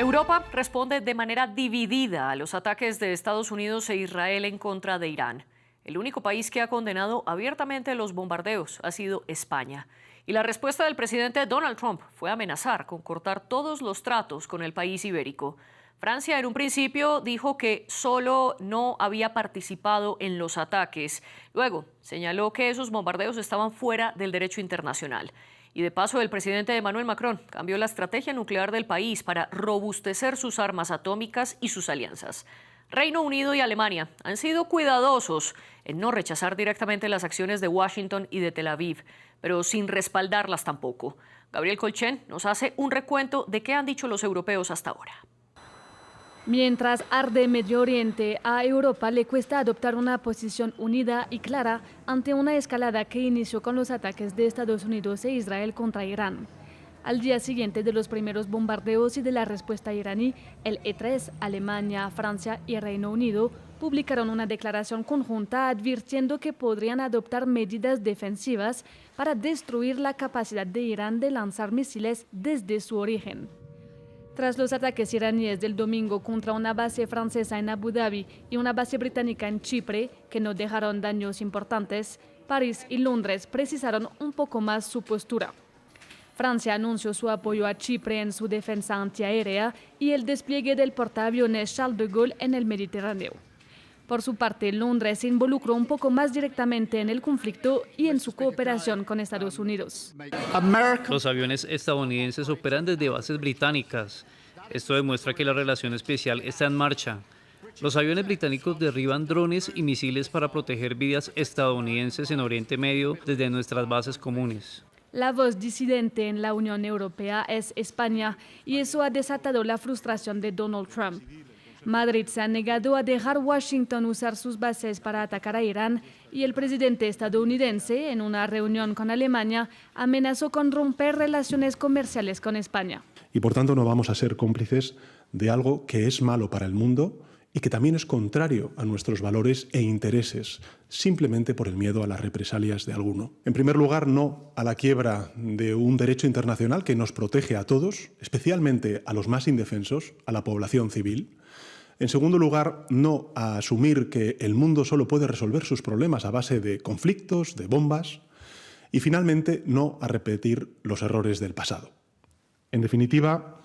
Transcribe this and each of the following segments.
Europa responde de manera dividida a los ataques de Estados Unidos e Israel en contra de Irán. El único país que ha condenado abiertamente los bombardeos ha sido España. Y la respuesta del presidente Donald Trump fue amenazar con cortar todos los tratos con el país ibérico. Francia en un principio dijo que solo no había participado en los ataques. Luego señaló que esos bombardeos estaban fuera del derecho internacional. Y de paso, el presidente Emmanuel Macron cambió la estrategia nuclear del país para robustecer sus armas atómicas y sus alianzas. Reino Unido y Alemania han sido cuidadosos en no rechazar directamente las acciones de Washington y de Tel Aviv, pero sin respaldarlas tampoco. Gabriel Colchen nos hace un recuento de qué han dicho los europeos hasta ahora. Mientras arde Medio Oriente, a Europa le cuesta adoptar una posición unida y clara ante una escalada que inició con los ataques de Estados Unidos e Israel contra Irán. Al día siguiente de los primeros bombardeos y de la respuesta iraní, el E3, Alemania, Francia y Reino Unido publicaron una declaración conjunta advirtiendo que podrían adoptar medidas defensivas para destruir la capacidad de Irán de lanzar misiles desde su origen. Tras los ataques iraníes del domingo contra una base francesa en Abu Dhabi y una base británica en Chipre, que no dejaron daños importantes, París y Londres precisaron un poco más su postura. Francia anunció su apoyo a Chipre en su defensa antiaérea y el despliegue del portaaviones Charles de Gaulle en el Mediterráneo. Por su parte, Londres se involucró un poco más directamente en el conflicto y en su cooperación con Estados Unidos. Los aviones estadounidenses operan desde bases británicas. Esto demuestra que la relación especial está en marcha. Los aviones británicos derriban drones y misiles para proteger vidas estadounidenses en Oriente Medio desde nuestras bases comunes. La voz disidente en la Unión Europea es España y eso ha desatado la frustración de Donald Trump. Madrid se ha negado a dejar Washington usar sus bases para atacar a Irán y el presidente estadounidense, en una reunión con Alemania, amenazó con romper relaciones comerciales con España. Y por tanto no vamos a ser cómplices de algo que es malo para el mundo y que también es contrario a nuestros valores e intereses, simplemente por el miedo a las represalias de alguno. En primer lugar, no a la quiebra de un derecho internacional que nos protege a todos, especialmente a los más indefensos, a la población civil. En segundo lugar, no a asumir que el mundo solo puede resolver sus problemas a base de conflictos, de bombas. Y finalmente, no a repetir los errores del pasado. En definitiva,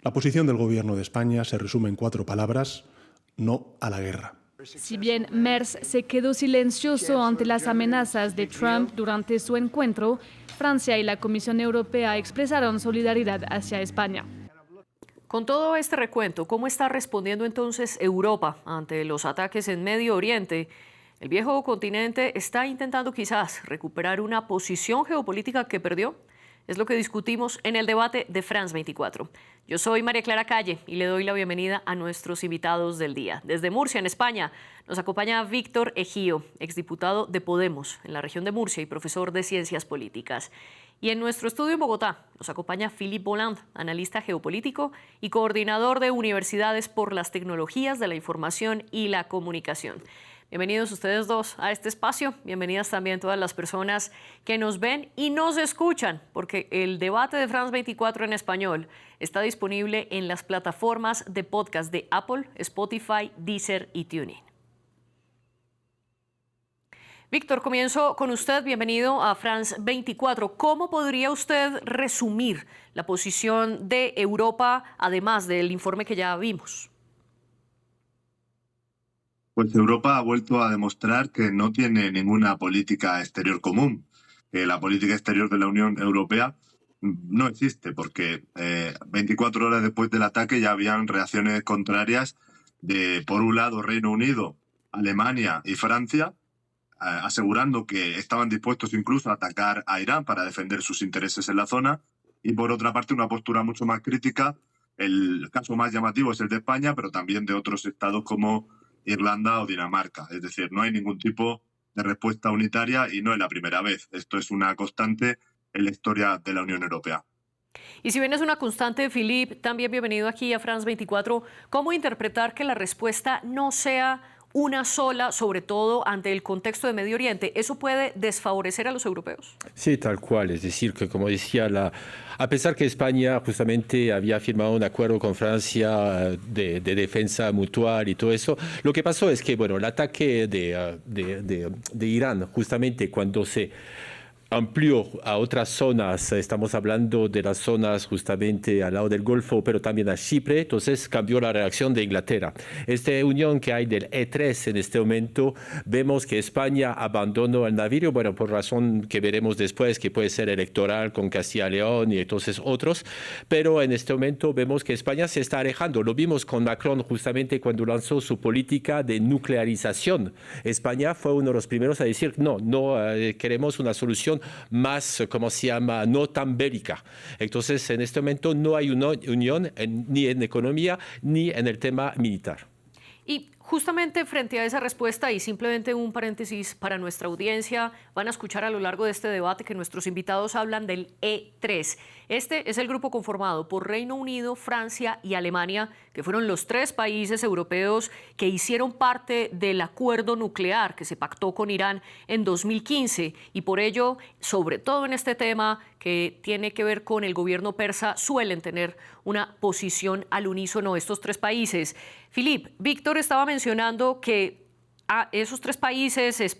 la posición del Gobierno de España se resume en 4 palabras: no a la guerra. Si bien Merz se quedó silencioso ante las amenazas de Trump durante su encuentro, Francia y la Comisión Europea expresaron solidaridad hacia España. Con todo este recuento, ¿cómo está respondiendo entonces Europa ante los ataques en Medio Oriente? ¿El viejo continente está intentando quizás recuperar una posición geopolítica que perdió? Es lo que discutimos en el debate de France 24. Yo soy María Clara Calle y le doy la bienvenida a nuestros invitados del día. Desde Murcia, en España, nos acompaña Víctor Ejío, exdiputado de Podemos en la región de Murcia y profesor de Ciencias Políticas. Y en nuestro estudio en Bogotá nos acompaña Philippe Bolland, analista geopolítico y coordinador de Universidades por las Tecnologías de la Información y la Comunicación. Bienvenidos ustedes dos a este espacio. Bienvenidas también todas las personas que nos ven y nos escuchan, porque el debate de France 24 en español está disponible en las plataformas de podcast de Apple, Spotify, Deezer y TuneIn. Víctor, comienzo con usted. Bienvenido a France 24. ¿Cómo podría usted resumir la posición de Europa, además del informe que ya vimos? Pues Europa ha vuelto a demostrar que no tiene ninguna política exterior común, que la política exterior de la Unión Europea no existe, porque 24 horas después del ataque ya habían reacciones contrarias de, por un lado, Reino Unido, Alemania y Francia, asegurando que estaban dispuestos incluso a atacar a Irán para defender sus intereses en la zona, y por otra parte una postura mucho más crítica. El caso más llamativo es el de España, pero también de otros estados como Irlanda o Dinamarca. Es decir, no hay ningún tipo de respuesta unitaria y no es la primera vez. Esto es una constante en la historia de la Unión Europea. Y si bien es una constante, Philippe, también bienvenido aquí a France 24, ¿cómo interpretar que la respuesta no sea una sola, sobre todo ante el contexto de Medio Oriente. ¿Eso puede desfavorecer a los europeos? Sí, tal cual. Es decir, que como decía, a pesar que España justamente había firmado un acuerdo con Francia de defensa mutual y todo eso, lo que pasó es que, bueno, el ataque de Irán, justamente cuando se amplió a otras zonas, estamos hablando de las zonas justamente al lado del Golfo, pero también a Chipre, entonces cambió la reacción de Inglaterra. Esta unión que hay del E3 en este momento, vemos que España abandonó el navío, bueno, por razón que veremos después, que puede ser electoral con Castilla y León y entonces otros, pero en este momento vemos que España se está alejando. Lo vimos con Macron justamente cuando lanzó su política de nuclearización. España fue uno de los primeros a decir, no queremos una solución más, ¿cómo se llama?, no tan bélica. Entonces, en este momento no hay una unión ni en economía ni en el tema militar. Y justamente frente a esa respuesta, y simplemente un paréntesis para nuestra audiencia, van a escuchar a lo largo de este debate que nuestros invitados hablan del E3. Este es el grupo conformado por Reino Unido, Francia y Alemania, que fueron los 3 países europeos que hicieron parte del acuerdo nuclear que se pactó con Irán en 2015. Y por ello, sobre todo en este tema que tiene que ver con el gobierno persa, suelen tener una posición al unísono estos 3 países. Philippe, Víctor estaba mencionando que esos 3 países,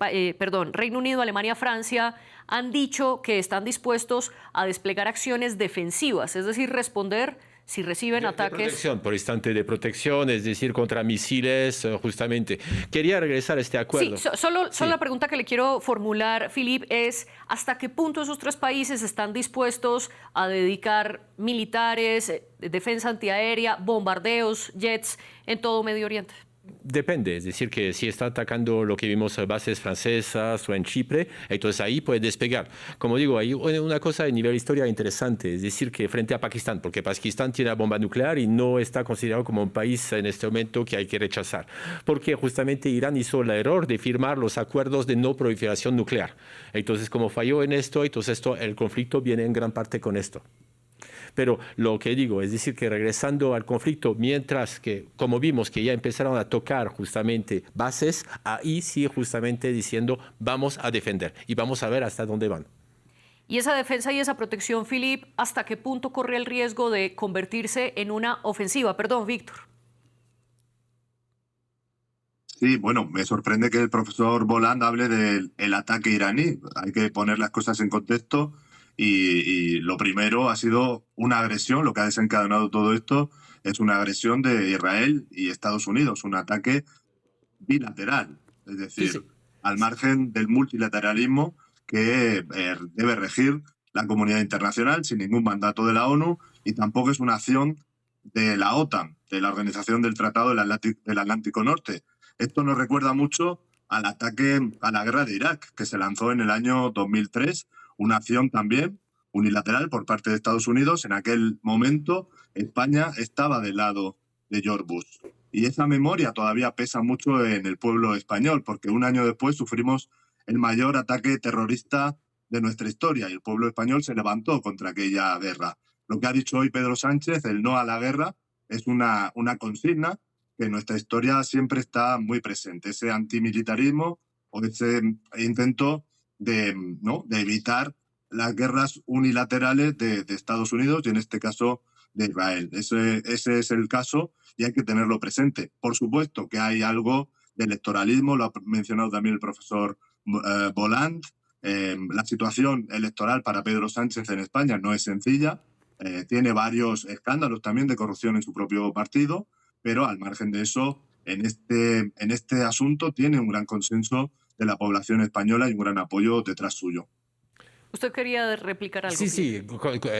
Reino Unido, Alemania, Francia, han dicho que están dispuestos a desplegar acciones defensivas, es decir, responder si reciben ataques. De protección, por instante de protección, es decir, contra misiles, justamente. Quería regresar a este acuerdo. Sí, solo la pregunta que le quiero formular, Philippe, es ¿hasta qué punto esos 3 países están dispuestos a dedicar militares, defensa antiaérea, bombardeos, jets en todo Medio Oriente? Depende, es decir, que si está atacando lo que vimos en bases francesas o en Chipre, entonces ahí puede despegar. Como digo, hay una cosa a nivel historia interesante, es decir, que frente a Pakistán, porque Pakistán tiene la bomba nuclear y no está considerado como un país en este momento que hay que rechazar, porque justamente Irán hizo el error de firmar los acuerdos de no proliferación nuclear. Entonces, como falló en esto, entonces el conflicto viene en gran parte con esto. Pero lo que digo, es decir, que regresando al conflicto, mientras que, como vimos, que ya empezaron a tocar justamente bases, ahí sí justamente diciendo, vamos a defender y vamos a ver hasta dónde van. Y esa defensa y esa protección, Philippe, ¿hasta qué punto corre el riesgo de convertirse en una ofensiva? Perdón, Víctor. Sí, bueno, me sorprende que el profesor Boland hable del ataque iraní. Hay que poner las cosas en contexto. Y lo primero ha sido una agresión, lo que ha desencadenado todo esto es una agresión de Israel y Estados Unidos, un ataque bilateral, es decir, sí. Al margen del multilateralismo que debe regir la comunidad internacional sin ningún mandato de la ONU, y tampoco es una acción de la OTAN, de la Organización del Tratado del Atlántico Norte. Esto nos recuerda mucho al ataque a la guerra de Irak, que se lanzó en el año 2003, una acción también unilateral por parte de Estados Unidos. En aquel momento España estaba del lado de George Bush. Y esa memoria todavía pesa mucho en el pueblo español, porque un año después sufrimos el mayor ataque terrorista de nuestra historia y el pueblo español se levantó contra aquella guerra. Lo que ha dicho hoy Pedro Sánchez, el no a la guerra, es una consigna que en nuestra historia siempre está muy presente. Ese antimilitarismo o ese intento de evitar las guerras unilaterales de Estados Unidos y en este caso de Israel. Ese es el caso y hay que tenerlo presente. Por supuesto que hay algo de electoralismo, lo ha mencionado también el profesor Boland. La situación electoral para Pedro Sánchez en España no es sencilla. Tiene varios escándalos también de corrupción en su propio partido, pero al margen de eso, en este asunto tiene un gran consenso de la población española y un gran apoyo detrás suyo. ¿Usted quería replicar algo? Sí,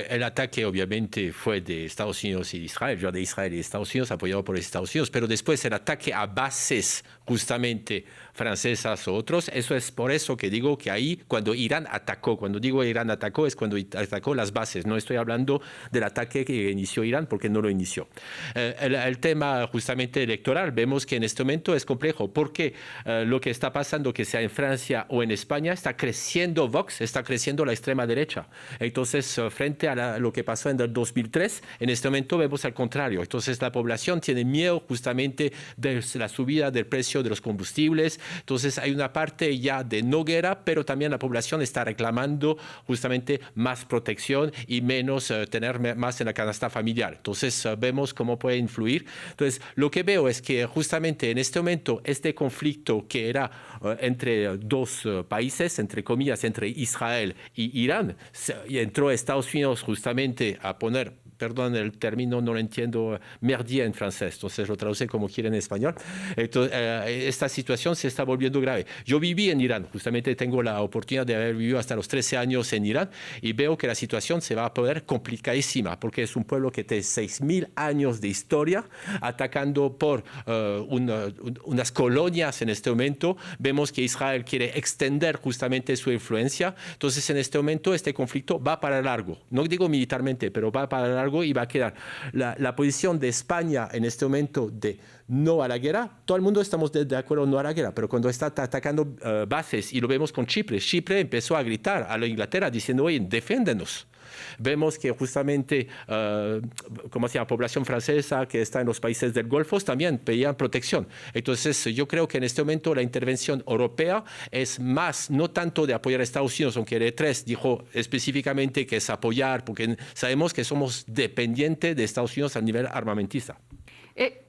el ataque obviamente fue de Estados Unidos y Israel, yo de Israel y Estados Unidos, apoyado por Estados Unidos, pero después el ataque a bases justamente francesas o otros, eso es por eso que digo que ahí cuando Irán atacó, cuando digo Irán atacó es cuando atacó las bases, no estoy hablando del ataque que inició Irán porque no lo inició. El tema justamente electoral, vemos que en este momento es complejo porque lo que está pasando, que sea en Francia o en España, está creciendo Vox, está creciendo apoyando la extrema derecha. Entonces, frente a lo que pasó en el 2003, en este momento vemos al contrario. Entonces, la población tiene miedo justamente de la subida del precio de los combustibles. Entonces, hay una parte ya de no guerra, pero también la población está reclamando justamente más protección y menos tener más en la canasta familiar. Entonces, vemos cómo puede influir. Entonces, lo que veo es que justamente en este momento, este conflicto que era entre dos países, entre comillas, entre Israel y Irán, entró Estados Unidos justamente a poner, perdón el término, no lo entiendo, merdier en francés, entonces lo traduce como quiere en español. Entonces, esta situación se está volviendo grave. Yo viví en Irán, justamente tengo la oportunidad de haber vivido hasta los 13 años en Irán y veo que la situación se va a poner complicadísima porque es un pueblo que tiene 6.000 años de historia atacando por unas colonias en este momento. Vemos que Israel quiere extender justamente su influencia. Entonces, en este momento, este conflicto va para largo. No digo militarmente, pero va para largo y va a quedar. La posición de España en este momento de no a la guerra, todo el mundo estamos de acuerdo no a la guerra, pero cuando está atacando bases, y lo vemos con Chipre, Chipre empezó a gritar a la Inglaterra diciendo, oye, defiéndenos. Vemos que justamente, como se llama, población francesa que está en los países del Golfo también pedían protección. Entonces, yo creo que en este momento la intervención europea es más, no tanto de apoyar a Estados Unidos, aunque el E3 dijo específicamente que es apoyar, porque sabemos que somos dependientes de Estados Unidos a nivel armamentista.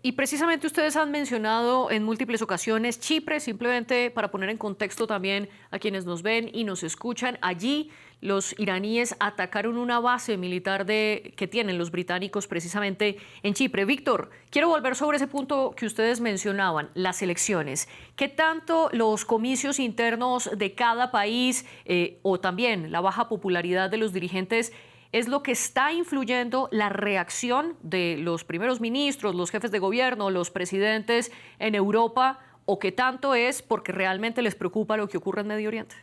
Y precisamente ustedes han mencionado en múltiples ocasiones Chipre, simplemente para poner en contexto también a quienes nos ven y nos escuchan. Allí los iraníes atacaron una base militar que tienen los británicos precisamente en Chipre. Víctor, quiero volver sobre ese punto que ustedes mencionaban, las elecciones. ¿Qué tanto los comicios internos de cada país o también la baja popularidad de los dirigentes es lo que está influyendo la reacción de los primeros ministros, los jefes de gobierno, los presidentes en Europa, o qué tanto es porque realmente les preocupa lo que ocurre en Medio Oriente?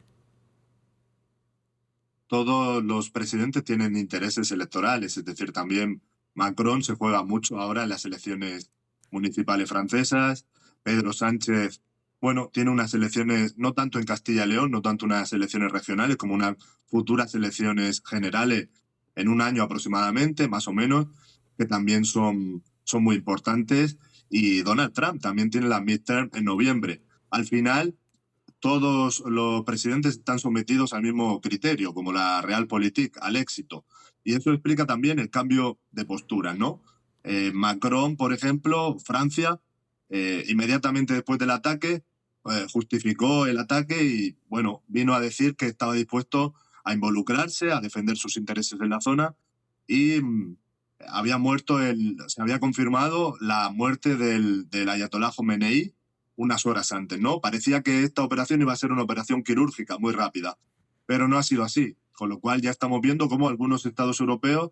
Todos los presidentes tienen intereses electorales, es decir, también Macron se juega mucho ahora en las elecciones municipales francesas, Pedro Sánchez, bueno, tiene unas elecciones, no tanto en Castilla y León, no tanto unas elecciones regionales, como unas futuras elecciones generales en un año aproximadamente, más o menos, que también son muy importantes. Y Donald Trump también tiene la midterm en noviembre. Al final, todos los presidentes están sometidos al mismo criterio, como la Realpolitik, al éxito. Y eso explica también el cambio de postura, ¿no? Macron, por ejemplo, Francia, inmediatamente después del ataque, justificó el ataque y, bueno, vino a decir que estaba dispuesto a involucrarse, a defender sus intereses en la zona y se había confirmado la muerte del ayatolá Jomeini unas horas antes, ¿no? Parecía que esta operación iba a ser una operación quirúrgica muy rápida, pero no ha sido así, con lo cual ya estamos viendo cómo algunos estados europeos,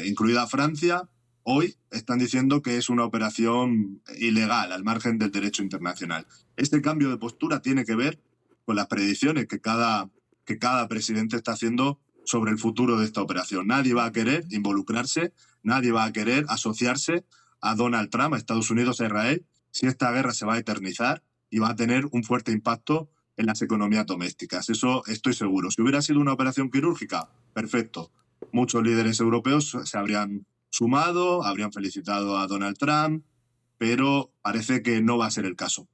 incluida Francia, hoy están diciendo que es una operación ilegal al margen del derecho internacional. Este cambio de postura tiene que ver con las predicciones que cada presidente está haciendo sobre el futuro de esta operación. Nadie va a querer involucrarse, nadie va a querer asociarse a Donald Trump, a Estados Unidos, a Israel, si esta guerra se va a eternizar y va a tener un fuerte impacto en las economías domésticas. Eso estoy seguro. Si hubiera sido una operación quirúrgica, perfecto. Muchos líderes europeos se habrían sumado, habrían felicitado a Donald Trump, pero parece que no va a ser el caso.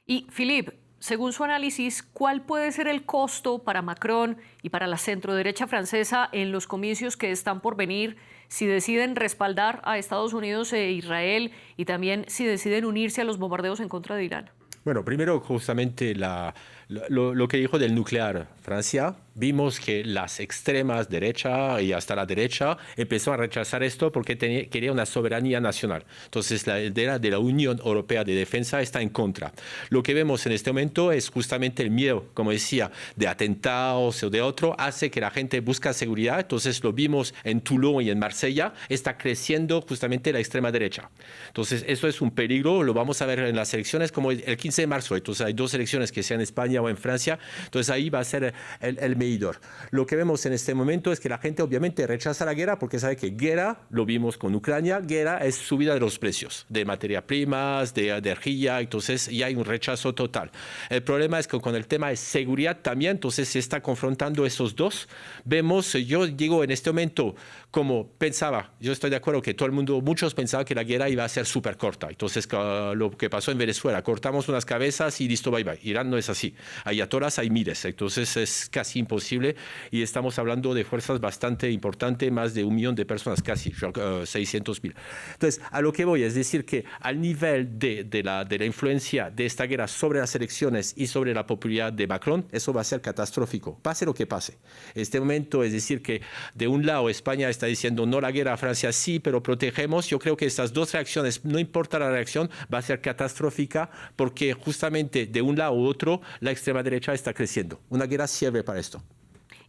Y, Philippe, según su análisis, ¿cuál puede ser el costo para Macron y para la centroderecha francesa en los comicios que están por venir si deciden respaldar a Estados Unidos e Israel y también si deciden unirse a los bombardeos en contra de Irán? Bueno, primero justamente lo que dijo del nuclear. Francia, vimos que las extremas derecha y hasta la derecha empezó a rechazar esto porque quería una soberanía nacional. Entonces la idea de la Unión Europea de Defensa está en contra. Lo que vemos en este momento es justamente el miedo, como decía, de atentados o de otro, hace que la gente busque seguridad. Entonces lo vimos en Toulon y en Marsella, está creciendo justamente la extrema derecha. Entonces eso es un peligro, lo vamos a ver en las elecciones como el 15 de marzo. Entonces hay dos elecciones que sean en España o en Francia. Entonces ahí va a ser el medidor. Lo que vemos en este momento es que la gente obviamente rechaza la guerra porque sabe que guerra, lo vimos con Ucrania, guerra es subida de los precios de materias primas, de energía, entonces ya hay un rechazo total. El problema es que con el tema de seguridad también, entonces se está confrontando esos dos. Vemos, yo digo en este momento, como pensaba, yo estoy de acuerdo que todo el mundo, muchos pensaban que la guerra iba a ser súper corta. Entonces, lo que pasó en Venezuela, cortamos unas cabezas y listo, bye bye. Irán no es así. Ayatolas hay miles, entonces es casi imposible y estamos hablando de fuerzas bastante importantes, más de 1 millón de personas, casi 600.000. Entonces, a lo que voy es decir que al nivel de la influencia de esta guerra sobre las elecciones y sobre la popularidad de Macron, eso va a ser catastrófico, pase lo que pase. En este momento, es decir que de un lado España está diciendo no la guerra, a Francia sí, pero protegemos. Yo creo que estas dos reacciones, no importa la reacción, va a ser catastrófica porque justamente de un lado u otro la extrema derecha está creciendo. Una guerra sirve para esto.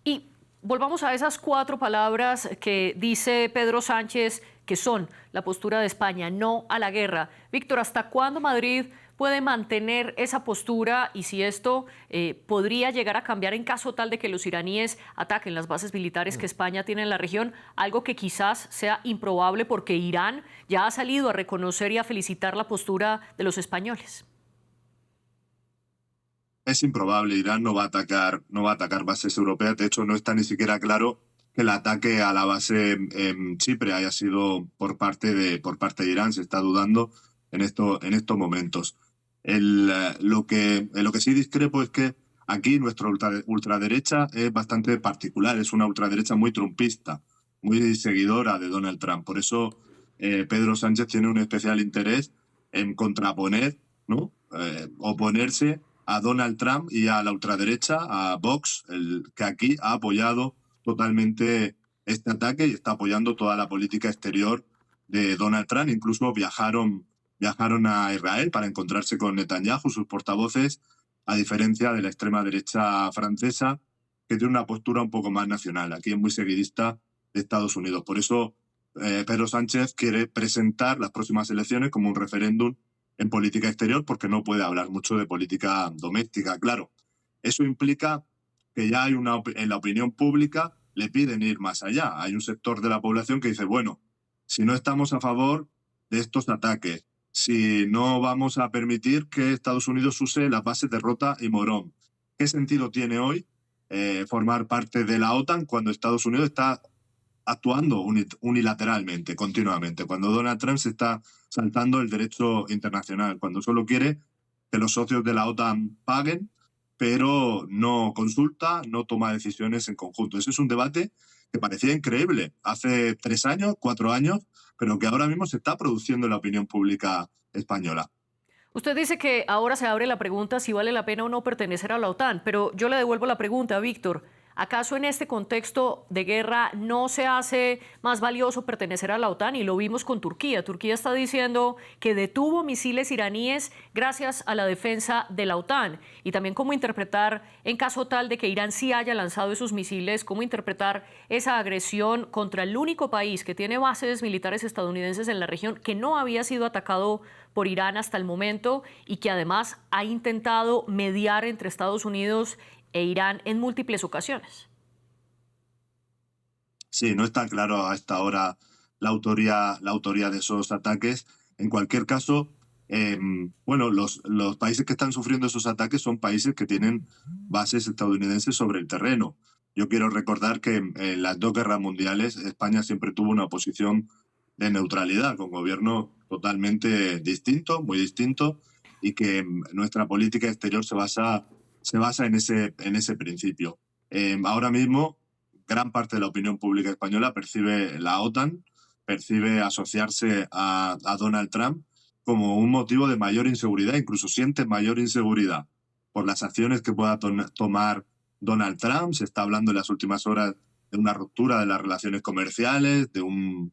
Y volvamos a esas 4 palabras que dice Pedro Sánchez, que son la postura de España, no a la guerra. Víctor, ¿hasta cuándo Madrid puede mantener esa postura y si esto podría llegar a cambiar en caso tal de que los iraníes ataquen las bases militares que España tiene en la región? Algo que quizás sea improbable porque Irán ya ha salido a reconocer y a felicitar la postura de los españoles. Es improbable, Irán no va a atacar bases europeas. De hecho, no está ni siquiera claro que el ataque a la base en Chipre haya sido por parte de Irán. Se está dudando en estos momentos. Lo que sí discrepo es que aquí nuestra ultraderecha es bastante particular, es una ultraderecha muy trumpista, muy seguidora de Donald Trump. Por eso Pedro Sánchez tiene un especial interés en contraponer, ¿no? Oponerse a Donald Trump y a la ultraderecha, a Vox, que aquí ha apoyado totalmente este ataque y está apoyando toda la política exterior de Donald Trump. Incluso viajaron a Israel para encontrarse con Netanyahu, sus portavoces, a diferencia de la extrema derecha francesa, que tiene una postura un poco más nacional. Aquí es muy seguidista de Estados Unidos. Por eso Pedro Sánchez quiere presentar las próximas elecciones como un referéndum en política exterior, porque no puede hablar mucho de política doméstica. Claro, eso implica que ya hay en la opinión pública le piden ir más allá. Hay un sector de la población que dice, bueno, si no estamos a favor de estos ataques, si no vamos a permitir que Estados Unidos use las bases de Rota y Morón, ¿qué sentido tiene hoy formar parte de la OTAN cuando Estados Unidos está actuando unilateralmente, continuamente, cuando Donald Trump se está saltando el derecho internacional, cuando solo quiere que los socios de la OTAN paguen, pero no consulta, no toma decisiones en conjunto? Ese es un debate que parecía increíble hace 3 años, 4 años, pero que ahora mismo se está produciendo en la opinión pública española. Usted dice que ahora se abre la pregunta si vale la pena o no pertenecer a la OTAN, pero yo le devuelvo la pregunta, Víctor. ¿Acaso en este contexto de guerra no se hace más valioso pertenecer a la OTAN? Y lo vimos con Turquía. Turquía está diciendo que detuvo misiles iraníes gracias a la defensa de la OTAN. Y también cómo interpretar, en caso tal de que Irán sí haya lanzado esos misiles, cómo interpretar esa agresión contra el único país que tiene bases militares estadounidenses en la región, que no había sido atacado por Irán hasta el momento y que además ha intentado mediar entre Estados Unidos e Irán en múltiples ocasiones. Sí, no está claro a esta hora la autoría de esos ataques. En cualquier caso, bueno, los países que están sufriendo esos ataques son países que tienen bases estadounidenses sobre el terreno. Yo quiero recordar que en las 2 guerras mundiales España siempre tuvo una posición de neutralidad, con gobierno totalmente distinto, muy distinto, y que nuestra política exterior se basa en ese principio. Ahora mismo, gran parte de la opinión pública española percibe la OTAN, percibe asociarse a Donald Trump como un motivo de mayor inseguridad, incluso siente mayor inseguridad por las acciones que pueda tomar Donald Trump. Se está hablando en las últimas horas de una ruptura de las relaciones comerciales, de un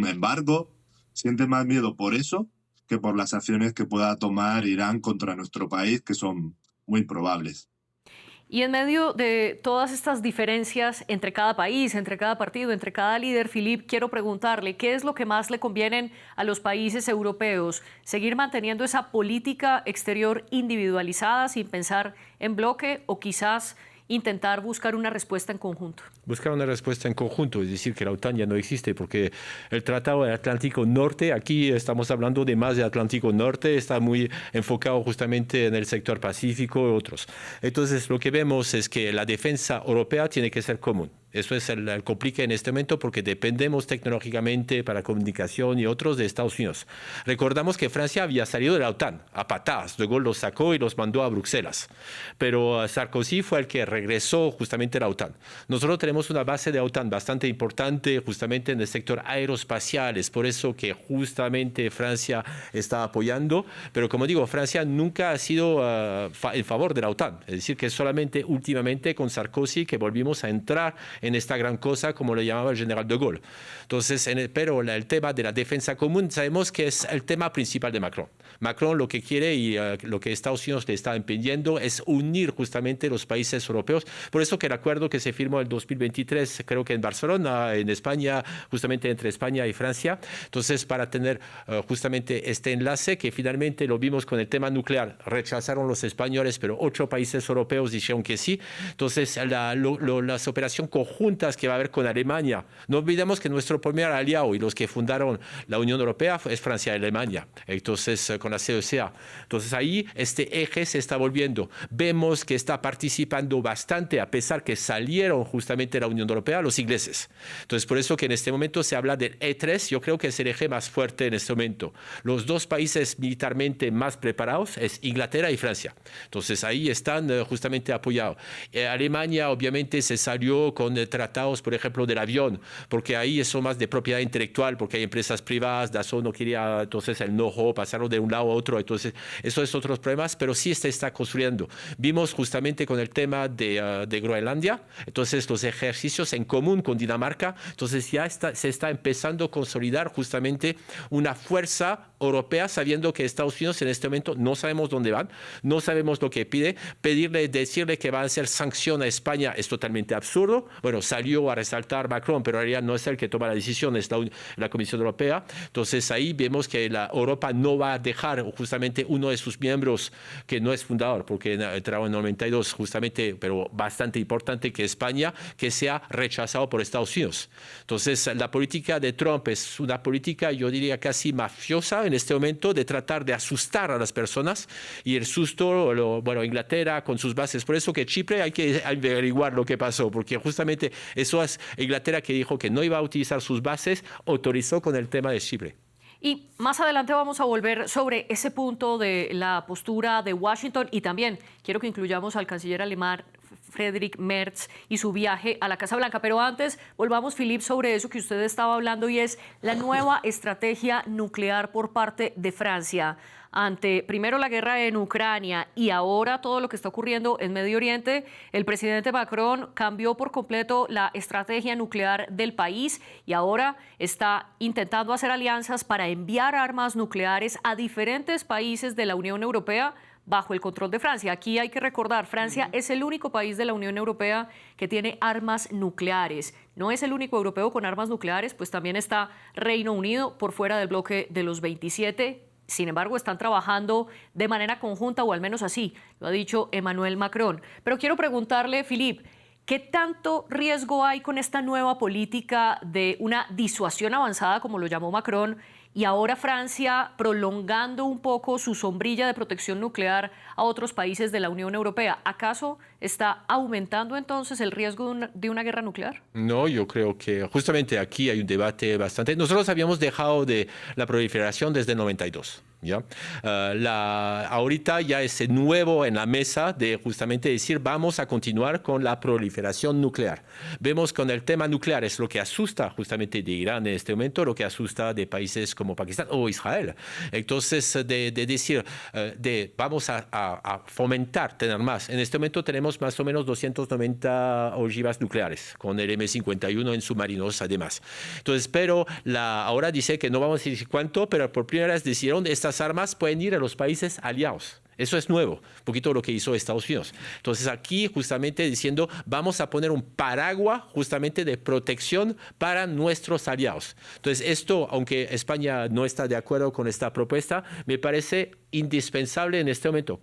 embargo. Siente más miedo por eso que por las acciones que pueda tomar Irán contra nuestro país, que son muy probables. Y en medio de todas estas diferencias entre cada país, entre cada partido, entre cada líder, Philippe, quiero preguntarle, ¿qué es lo que más le conviene a los países europeos? ¿Seguir manteniendo esa política exterior individualizada sin pensar en bloque o quizás intentar buscar una respuesta en conjunto? Buscar una respuesta en conjunto, es decir, que la OTAN ya no existe, porque el Tratado del Atlántico Norte, aquí estamos hablando de más de Atlántico Norte, está muy enfocado justamente en el sector Pacífico y otros. Entonces, lo que vemos es que la defensa europea tiene que ser común. Eso es el complique en este momento porque dependemos tecnológicamente para comunicación y otros de Estados Unidos. Recordamos que Francia había salido de la OTAN a patadas. De Gaulle los sacó y los mandó a Bruselas. Pero Sarkozy fue el que regresó justamente a la OTAN. Nosotros tenemos una base de OTAN bastante importante justamente en el sector aeroespacial. Es por eso que justamente Francia está apoyando. Pero como digo, Francia nunca ha sido en favor de la OTAN. Es decir, que solamente últimamente con Sarkozy que volvimos a entrar en esta gran cosa, como le llamaba el general de Gaulle. Entonces, pero el tema de la defensa común, sabemos que es el tema principal de Macron. Macron lo que quiere y lo que Estados Unidos le está impidiendo es unir justamente los países europeos. Por eso que el acuerdo que se firmó en 2023, creo que en Barcelona, en España, justamente entre España y Francia. Entonces, para tener justamente este enlace, que finalmente lo vimos con el tema nuclear, rechazaron los españoles, pero 8 países europeos dijeron que sí. Entonces, las operaciones conjuntas que va a haber con Alemania. No olvidemos que nuestro primer aliado y los que fundaron la Unión Europea es Francia y Alemania. Entonces, con la CECA. Entonces, ahí este eje se está volviendo. Vemos que está participando bastante, a pesar que salieron justamente de la Unión Europea los ingleses. Entonces, por eso que en este momento se habla del E3, yo creo que es el eje más fuerte en este momento. Los dos países militarmente más preparados es Inglaterra y Francia. Entonces, ahí están justamente apoyados. Alemania, obviamente, se salió con tratados, por ejemplo, del avión, porque ahí eso más de propiedad intelectual, porque hay empresas privadas, Dassault no quería, entonces el know-how, pasarlo de un lado a otro, entonces eso es otros problemas, pero sí se está construyendo. Vimos justamente con el tema de Groenlandia, entonces los ejercicios en común con Dinamarca, entonces ya se está empezando a consolidar justamente una fuerza europea, sabiendo que Estados Unidos en este momento no sabemos dónde van, no sabemos lo que pide, decirle que van a hacer sanción a España es totalmente absurdo. Bueno, salió a resaltar Macron, pero en realidad no es el que toma la decisión, es la Comisión Europea. Entonces ahí vemos que la Europa no va a dejar justamente uno de sus miembros, que no es fundador, porque entraba en 92 justamente, pero bastante importante, que España, que sea rechazado por Estados Unidos. Entonces la política de Trump es una política, yo diría, casi mafiosa en este momento, de tratar de asustar a las personas, y el susto, bueno, Inglaterra con sus bases. Por eso que Chipre hay que averiguar lo que pasó, porque justamente eso es Inglaterra, que dijo que no iba a utilizar sus bases, autorizó con el tema de Chipre. Y más adelante vamos a volver sobre ese punto de la postura de Washington, y también quiero que incluyamos al canciller alemán Friedrich Merz y su viaje a la Casa Blanca. Pero antes, volvamos, Philippe, sobre eso que usted estaba hablando, y es la nueva estrategia nuclear por parte de Francia. Ante primero la guerra en Ucrania y ahora todo lo que está ocurriendo en Medio Oriente, el presidente Macron cambió por completo la estrategia nuclear del país y ahora está intentando hacer alianzas para enviar armas nucleares a diferentes países de la Unión Europea bajo el control de Francia. Aquí hay que recordar, Francia es el único país de la Unión Europea que tiene armas nucleares. No es el único europeo con armas nucleares, pues también está Reino Unido por fuera del bloque de los 27. Sin embargo, están trabajando de manera conjunta, o al menos así lo ha dicho Emmanuel Macron. Pero quiero preguntarle, Philippe, ¿qué tanto riesgo hay con esta nueva política de una disuasión avanzada, como lo llamó Macron, y ahora Francia prolongando un poco su sombrilla de protección nuclear a otros países de la Unión Europea? ¿Acaso está aumentando entonces el riesgo de una guerra nuclear? No, yo creo que justamente aquí hay un debate bastante. Nosotros habíamos dejado de la proliferación desde el 92. ¿Ya? Ahorita ya es nuevo en la mesa de justamente decir vamos a continuar con la proliferación nuclear. Vemos con el tema nuclear es lo que asusta justamente de Irán en este momento, lo que asusta de países como Pakistán o Israel. Entonces, de decir, vamos a fomentar, tener más. En este momento tenemos más o menos 290 ojivas nucleares con el M51 en submarinos además. Entonces, pero ahora dice que no vamos a decir cuánto, pero por primera vez decidieron estas armas pueden ir a los países aliados. Eso es nuevo, un poquito lo que hizo Estados Unidos. Entonces aquí justamente diciendo, vamos a poner un paraguas justamente de protección para nuestros aliados. Entonces esto, aunque España no está de acuerdo con esta propuesta, me parece indispensable en este momento.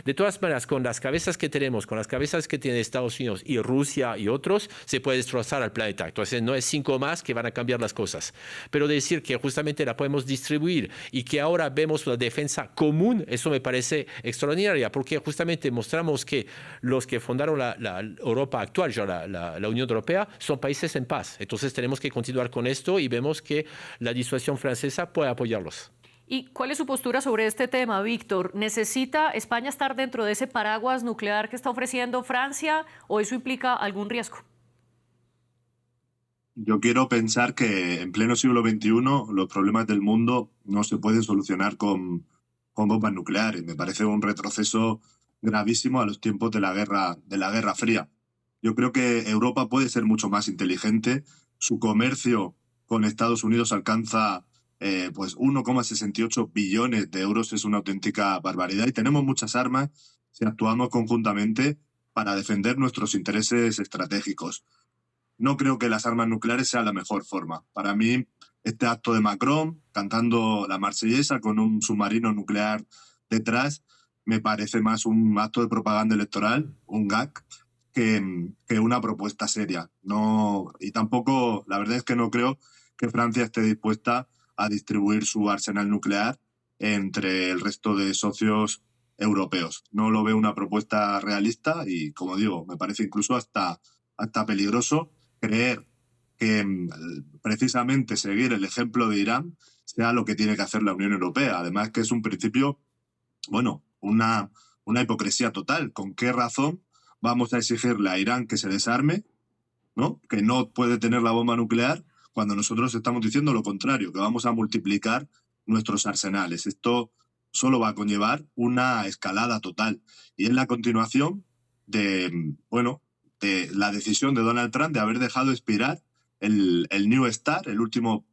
De todas maneras, con las cabezas que tenemos, con las cabezas que tiene Estados Unidos y Rusia y otros, se puede destrozar al planeta. Entonces no es 5 más que van a cambiar las cosas. Pero decir que justamente la podemos distribuir y que ahora vemos una defensa común, eso me parece extraordinaria, porque justamente mostramos que los que fundaron la Europa actual, ya la Unión Europea, son países en paz. Entonces tenemos que continuar con esto y vemos que la disuasión francesa puede apoyarlos. ¿Y cuál es su postura sobre este tema, Víctor? ¿Necesita España estar dentro de ese paraguas nuclear que está ofreciendo Francia o eso implica algún riesgo? Yo quiero pensar que en pleno siglo XXI los problemas del mundo no se pueden solucionar con bombas nucleares. Me parece un retroceso gravísimo a los tiempos de la Guerra Fría. Yo creo que Europa puede ser mucho más inteligente. Su comercio con Estados Unidos alcanza pues 1,68 billones de euros, es una auténtica barbaridad y tenemos muchas armas si actuamos conjuntamente para defender nuestros intereses estratégicos. No creo que las armas nucleares sean la mejor forma. Para mí, este acto de Macron, cantando la Marsellesa con un submarino nuclear detrás, me parece más un acto de propaganda electoral, un gag, que una propuesta seria. No, y tampoco, la verdad es que no creo que Francia esté dispuesta a distribuir su arsenal nuclear entre el resto de socios europeos. No lo veo una propuesta realista y, como digo, me parece incluso hasta peligroso creer que precisamente seguir el ejemplo de Irán sea lo que tiene que hacer la Unión Europea. Además que es un principio, bueno, una hipocresía total. ¿Con qué razón vamos a exigirle a Irán que se desarme, ¿no? Que no puede tener la bomba nuclear, cuando nosotros estamos diciendo lo contrario, que vamos a multiplicar nuestros arsenales? Esto solo va a conllevar una escalada total. Y es la continuación de la decisión de Donald Trump de haber dejado expirar el New START, el último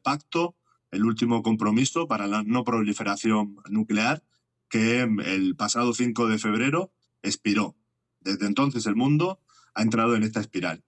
pacto, el último compromiso para la no proliferación nuclear, que el pasado 5 de febrero expiró. Desde entonces el mundo ha entrado en esta espiral.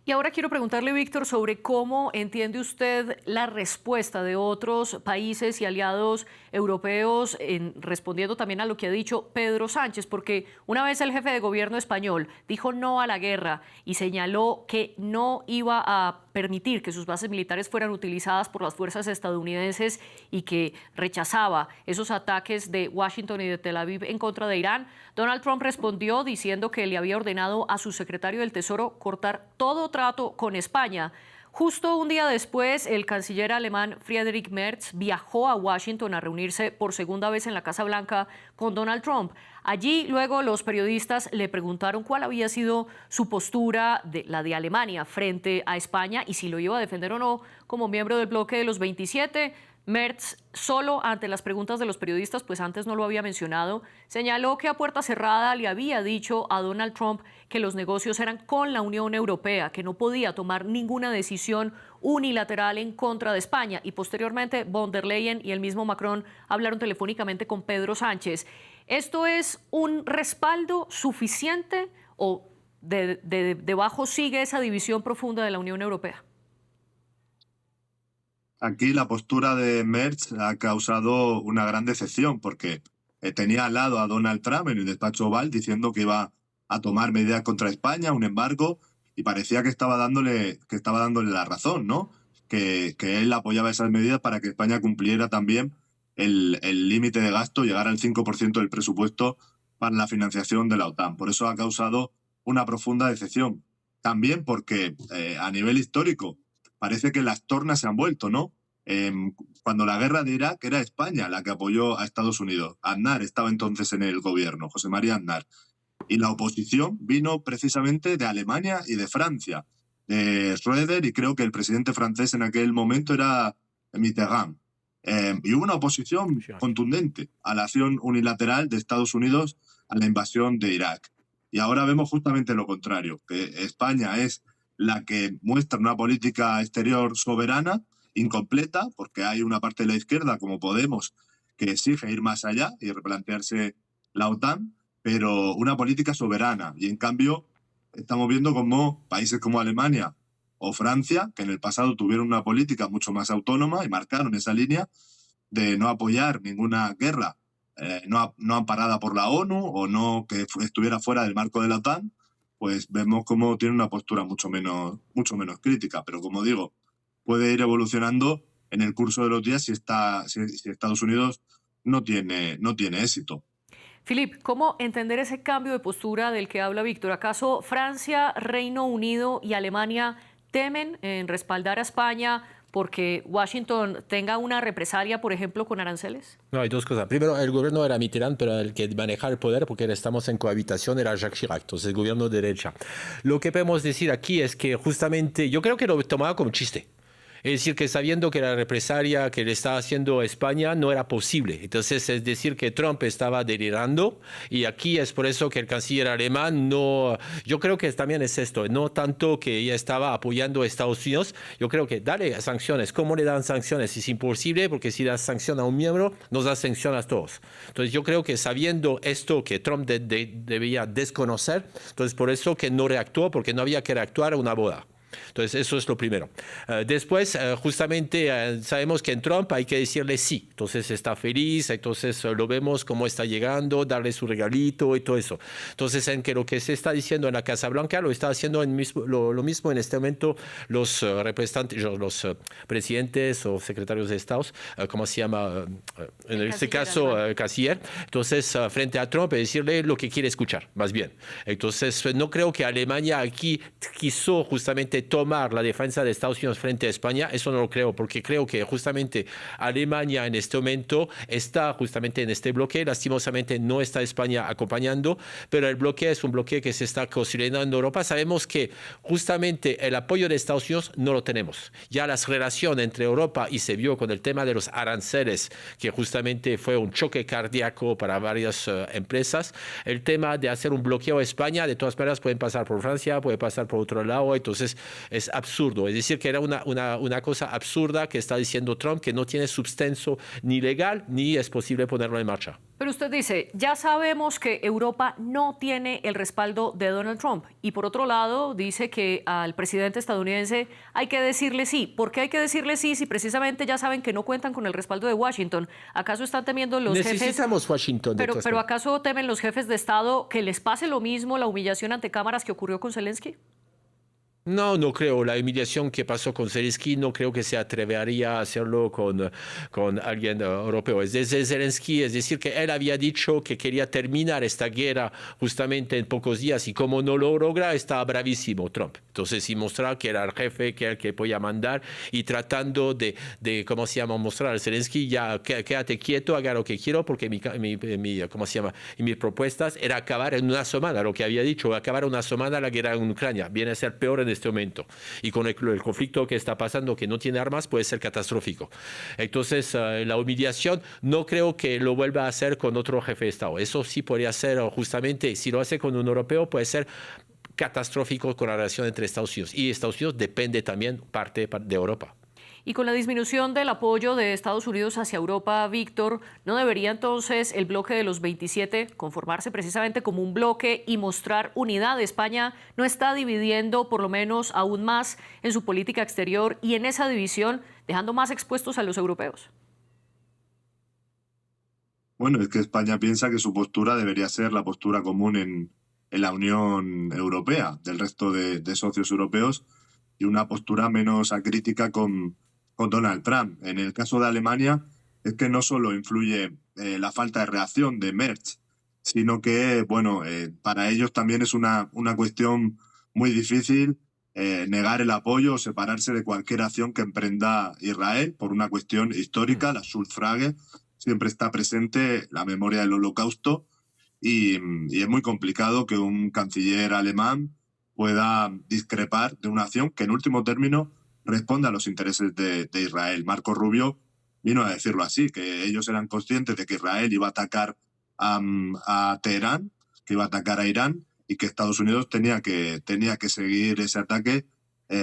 Y ahora quiero preguntarle, Víctor, sobre cómo entiende usted la respuesta de otros países y aliados europeos, respondiendo también a lo que ha dicho Pedro Sánchez, porque una vez el jefe de gobierno español dijo no a la guerra y señaló que no iba a permitir que sus bases militares fueran utilizadas por las fuerzas estadounidenses y que rechazaba esos ataques de Washington y de Tel Aviv en contra de Irán, Donald Trump respondió diciendo que le había ordenado a su secretario del Tesoro cortar todo trato con España. Justo un día después, el canciller alemán Friedrich Merz viajó a Washington a reunirse por segunda vez en la Casa Blanca con Donald Trump. Allí, luego, los periodistas le preguntaron cuál había sido su postura, la de Alemania, frente a España y si lo iba a defender o no como miembro del bloque de los 27. Merz, solo ante las preguntas de los periodistas, pues antes no lo había mencionado, señaló que a puerta cerrada le había dicho a Donald Trump que los negocios eran con la Unión Europea, que no podía tomar ninguna decisión unilateral en contra de España. Y posteriormente, von der Leyen y el mismo Macron hablaron telefónicamente con Pedro Sánchez. ¿Esto es un respaldo suficiente o debajo sigue esa división profunda de la Unión Europea? Aquí la postura de Merz ha causado una gran decepción porque tenía al lado a Donald Trump en el despacho Oval diciendo que iba a tomar medidas contra España, un embargo, y parecía que estaba dándole la razón, ¿no? Que él apoyaba esas medidas para que España cumpliera también el límite de gasto, llegar al 5% del presupuesto para la financiación de la OTAN. Por eso ha causado una profunda decepción. También porque a nivel histórico parece que las tornas se han vuelto, ¿no? Cuando la guerra de Irak era España la que apoyó a Estados Unidos. Aznar estaba entonces en el gobierno, José María Aznar. Y la oposición vino precisamente de Alemania y de Francia, de Schröder, y creo que el presidente francés en aquel momento era Mitterrand. Y hubo una oposición contundente a la acción unilateral de Estados Unidos a la invasión de Irak. Y ahora vemos justamente lo contrario, que España es la que muestra una política exterior soberana, incompleta, porque hay una parte de la izquierda, como Podemos, que exige ir más allá y replantearse la OTAN, pero una política soberana. Y en cambio estamos viendo como países como Alemania o Francia, que en el pasado tuvieron una política mucho más autónoma y marcaron esa línea de no apoyar ninguna guerra no amparada por la ONU o no que estuviera fuera del marco de la OTAN, pues vemos cómo tiene una postura mucho menos crítica. Pero como digo, puede ir evolucionando en el curso de los días si Estados Unidos no tiene éxito. Philippe, ¿cómo entender ese cambio de postura del que habla Víctor? ¿Acaso Francia, Reino Unido y Alemania temen en respaldar a España porque Washington tenga una represalia, por ejemplo, con aranceles? No, hay dos cosas. Primero, el gobierno era Mitterrand, pero el que manejaba el poder, porque estamos en cohabitación, era Jacques Chirac, entonces el gobierno de derecha. Lo que podemos decir aquí es que justamente, yo creo que lo tomaba como chiste. Es decir, que sabiendo que la represalia que le estaba haciendo España no era posible. Entonces, es decir, que Trump estaba delirando y aquí es por eso que el canciller alemán no... Yo creo que también es esto, no tanto que ella estaba apoyando a Estados Unidos, yo creo que dale sanciones. ¿Cómo le dan sanciones? Es imposible porque si das sanción a un miembro, nos da sanción a todos. Entonces, yo creo que sabiendo esto que Trump debía desconocer, entonces por eso que no reactuó, porque no había que reactuar a una boda. Entonces, eso es lo primero. Después, justamente, sabemos que en Trump hay que decirle sí. Entonces, está feliz, entonces lo vemos cómo está llegando, darle su regalito y todo eso. Entonces, en que lo que se está diciendo en la Casa Blanca lo está haciendo lo mismo en este momento los representantes, los presidentes o secretarios de Estado, ¿cómo se llama? En este caso, canciller. Entonces, frente a Trump, decirle lo que quiere escuchar, más bien. Entonces, no creo que Alemania aquí quiso justamente tomar la defensa de Estados Unidos frente a España, eso no lo creo, porque creo que justamente Alemania en este momento está justamente en este bloque, lastimosamente no está España acompañando, pero el bloque es un bloque que se está consolidando en Europa. Sabemos que justamente el apoyo de Estados Unidos no lo tenemos. Ya las relaciones entre Europa y se vio con el tema de los aranceles, que justamente fue un choque cardíaco para varias empresas. El tema de hacer un bloqueo a España, de todas maneras pueden pasar por Francia, puede pasar por otro lado, entonces es absurdo. Es decir, que era una cosa absurda que está diciendo Trump, que no tiene sustento ni legal ni es posible ponerlo en marcha. Pero usted dice, ya sabemos que Europa no tiene el respaldo de Donald Trump. Y por otro lado, dice que al presidente estadounidense hay que decirle sí. ¿Por qué hay que decirle sí si precisamente ya saben que no cuentan con el respaldo de Washington? ¿Acaso están temiendo los jefes? Necesitamos Washington. Pero ¿acaso temen los jefes de Estado que les pase lo mismo, la humillación ante cámaras que ocurrió con Zelensky? No, no creo. La humillación que pasó con Zelensky no creo que se atrevería a hacerlo con alguien europeo. Es desde Zelensky, es decir, que él había dicho que quería terminar esta guerra justamente en pocos días y como no lo logra, está bravísimo Trump. Entonces, y mostrar que era el jefe que podía mandar y tratando de ¿cómo se llama? Mostrar a Zelensky, ya quédate quieto, haga lo que quiero, porque ¿cómo se llama? Y mis propuestas era acabar en una semana, lo que había dicho, acabar una semana la guerra en Ucrania. Viene a ser peor en este momento. Y con el conflicto que está pasando, que no tiene armas, puede ser catastrófico. Entonces, la humillación no creo que lo vuelva a hacer con otro jefe de Estado. Eso sí podría ser justamente, si lo hace con un europeo, puede ser catastrófico con la relación entre Estados Unidos. Y Estados Unidos depende también parte de Europa. Y con la disminución del apoyo de Estados Unidos hacia Europa, Víctor, ¿no debería entonces el bloque de los 27 conformarse precisamente como un bloque y mostrar unidad? España no está dividiendo por lo menos aún más en su política exterior y en esa división dejando más expuestos a los europeos. Bueno, es que España piensa que su postura debería ser la postura común en la Unión Europea, del resto de socios europeos, y una postura menos acrítica con Donald Trump. En el caso de Alemania es que no solo influye la falta de reacción de Merz, sino que, bueno, para ellos también es una cuestión muy difícil negar el apoyo o separarse de cualquier acción que emprenda Israel por una cuestión histórica. La Schuldfrage siempre está presente, la memoria del Holocausto, y es muy complicado que un canciller alemán pueda discrepar de una acción que en último término responde a los intereses de Israel. Marco Rubio vino a decirlo así, que ellos eran conscientes de que Israel iba a atacar a Teherán, que iba a atacar a Irán y que Estados Unidos tenía que seguir ese ataque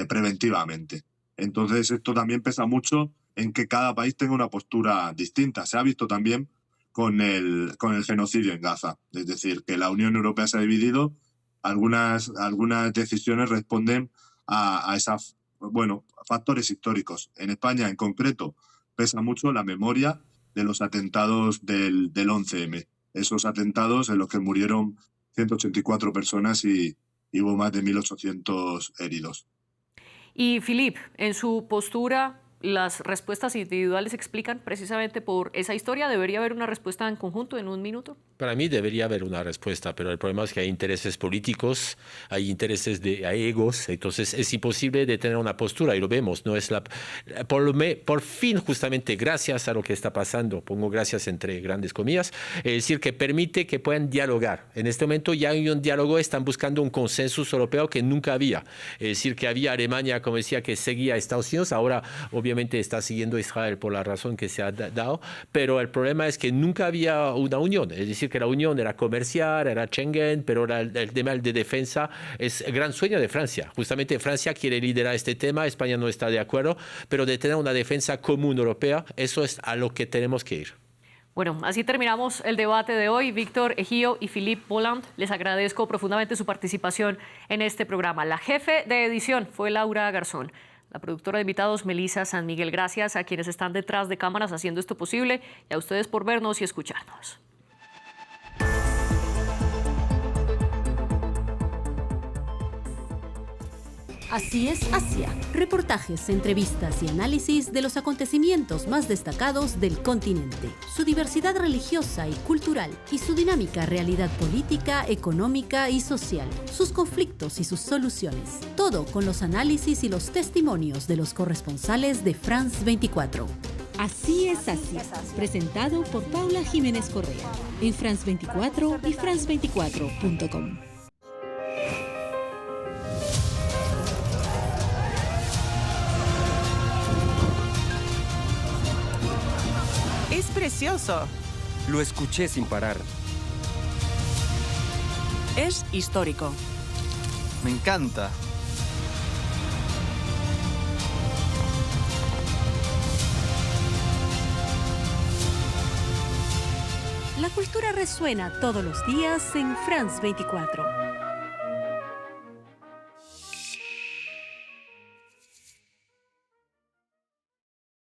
preventivamente. Entonces esto también pesa mucho en que cada país tenga una postura distinta. Se ha visto también con el genocidio en Gaza. Es decir, que la Unión Europea se ha dividido, algunas decisiones responden a esas, factores históricos. En España, en concreto, pesa mucho la memoria de los atentados del 11M. Esos atentados en los que murieron 184 personas y hubo más de 1.800 heridos. Y Philippe, en su postura, las respuestas individuales explican precisamente por esa historia. ¿Debería haber una respuesta en conjunto en un minuto? Para mí debería haber una respuesta, pero el problema es que hay intereses políticos, hay intereses hay egos, entonces es imposible de tener una postura y lo vemos. No es por fin, justamente gracias a lo que está pasando, pongo gracias entre grandes comillas, es decir, que permite que puedan dialogar. En este momento ya hay un diálogo, están buscando un consenso europeo que nunca había. Es decir, que había Alemania, como decía, que seguía a Estados Unidos, ahora obviamente está siguiendo a Israel por la razón que se ha dado, pero el problema es que nunca había una unión, es decir, que la unión era comercial, era Schengen, pero el tema de defensa es el gran sueño de Francia. Justamente Francia quiere liderar este tema, España no está de acuerdo, pero de tener una defensa común europea, eso es a lo que tenemos que ir. Bueno, así terminamos el debate de hoy. Víctor Ejío y Philippe Bohland, les agradezco profundamente su participación en este programa. La jefe de edición fue Laura Garzón. La productora de invitados, Melissa San Miguel. Gracias a quienes están detrás de cámaras haciendo esto posible y a ustedes por vernos y escucharnos. Así es Asia. Reportajes, entrevistas y análisis de los acontecimientos más destacados del continente, su diversidad religiosa y cultural y su dinámica realidad política, económica y social, sus conflictos y sus soluciones. Todo con los análisis y los testimonios de los corresponsales de France 24. Así es Asia, presentado por Paula Jiménez Correa en France 24 y france24.com. Es precioso. Lo escuché sin parar. Es histórico. Me encanta. La cultura resuena todos los días en France 24.